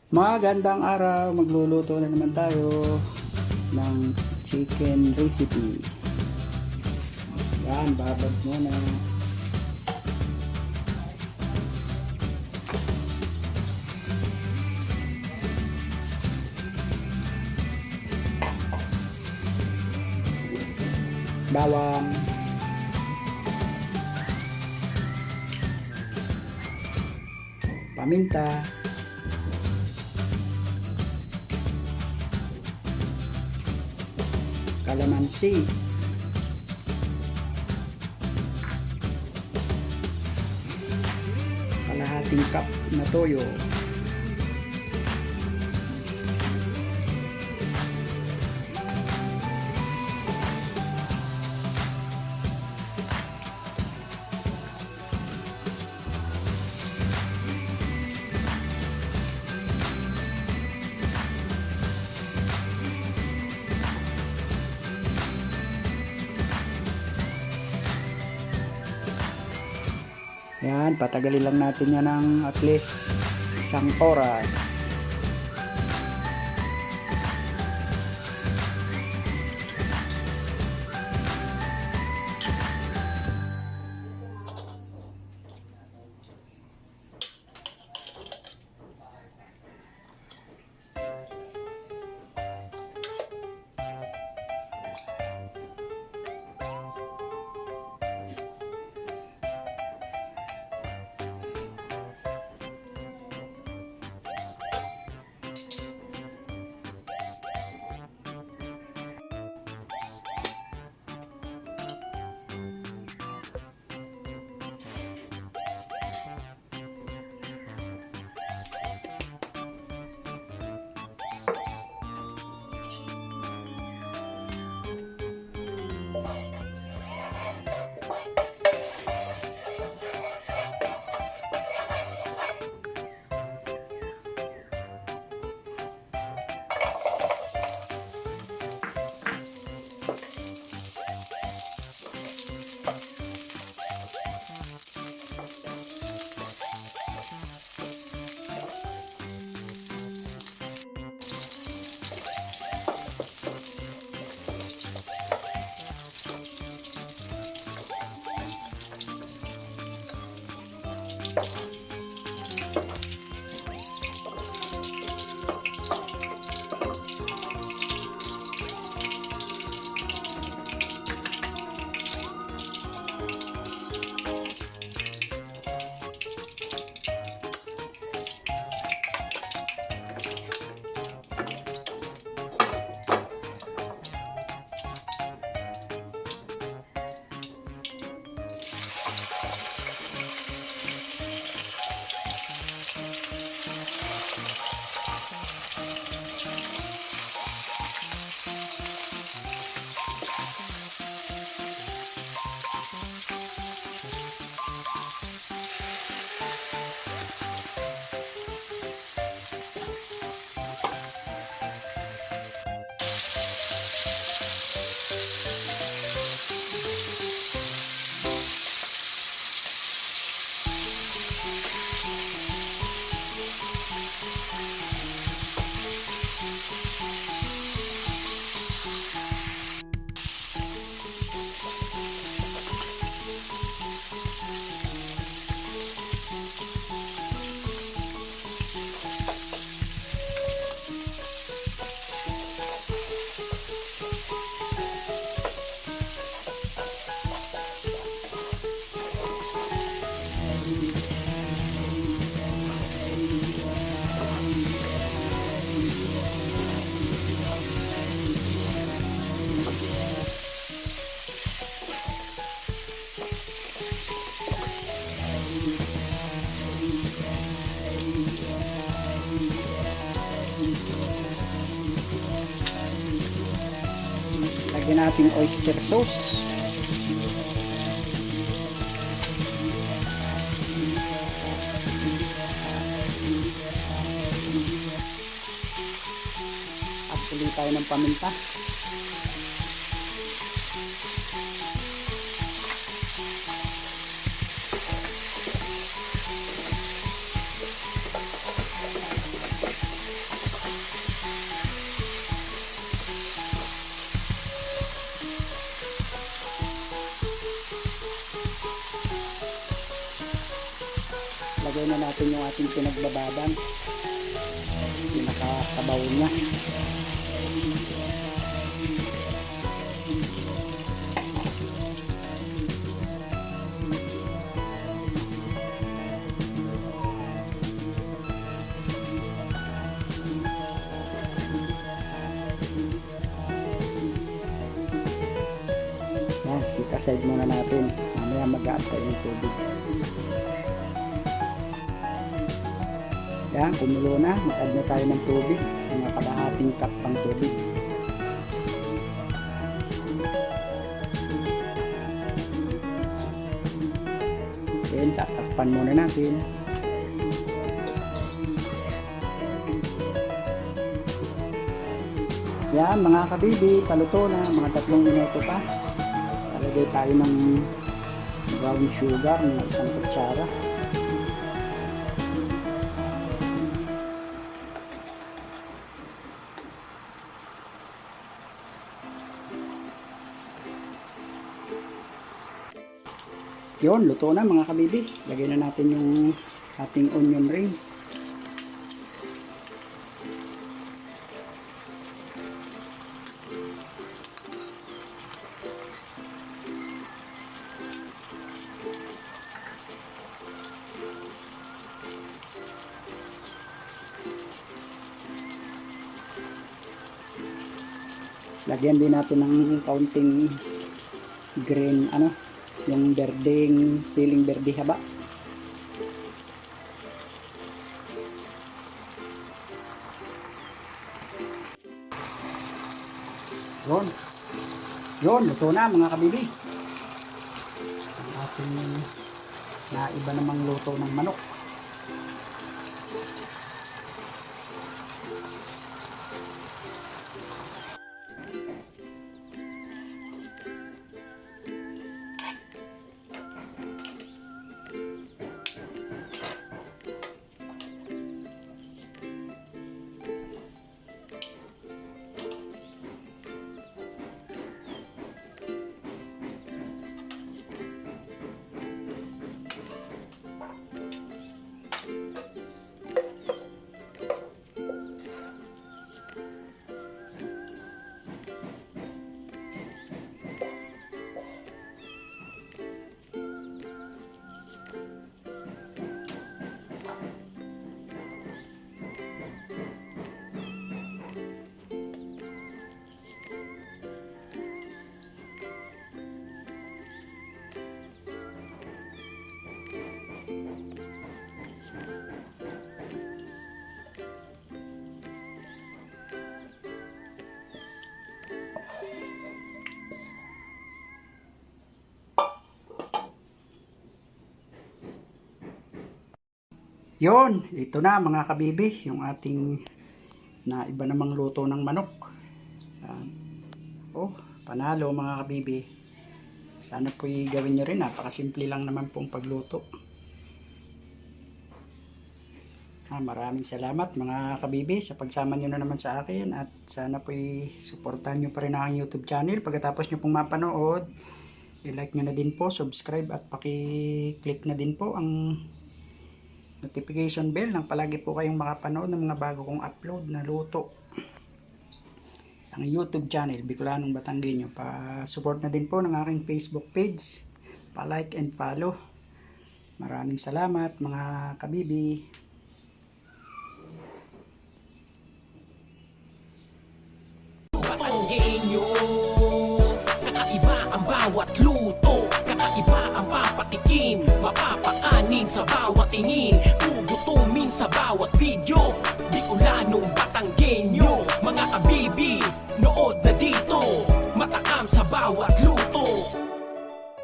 Magandang araw, magluluto na naman tayo ng chicken recipe. Yan, babad muna. Bawang, paminta, kalamansi, kalahating cup na toyo, yan, patagalin lang natin yan ng at least 1 oras. Lagyan natin oyster sauce. Actually tayo ng paminta. ilagay na natin yung ating pinagbababan. Pinakasabaw niya. Yan, sit aside muna natin. Mamaya mag-a-add tayo ng tubig. Yan, kumulo na. Mag-add na tayo ng tubig. Mga kalahating cup pang tubig. Then, tatakpan muna natin. Yan, mga kabibi, paluto na. Mga 3 minuto pa. Lagay tayo ng brown sugar ng 1 kutsara. Yun, luto na mga kabibi. Lagay na natin yung ating onion rings. Lagyan din natin ng kaunting green, yung berdeng, siling berde haba. Yun, luto na mga kabibi. Ang ating naiba namang luto ng manok. Yun, ito na mga kabibi, yung ating naiba namang luto ng manok. Panalo mga kabibi. Sana po'y gawin nyo rin, napakasimple lang naman pong pagluto. Maraming salamat mga kabibi sa pagsama nyo na naman sa akin, at sana po'y suportahan nyo pa rin ang YouTube channel. Pagkatapos nyo pong mapanood, i-like nyo na din po, subscribe, at paki-click na din po ang notification bell nang palagi po kayong makapanood ng mga bago kong upload na luto sa YouTube channel Bicolanong Batanggenyo. Pa-support na din po ng aking Facebook page, pa-like and follow. Maraming salamat mga kabibi. Batanggenyo, kakaiba ang bawat luto, kakaiba ang papatikim, mapapakanin sa bawat tingin, tugutumin sa bawat video. Bicolanong Batanggenyo, mga kabibi, nood na dito, matakam sa bawat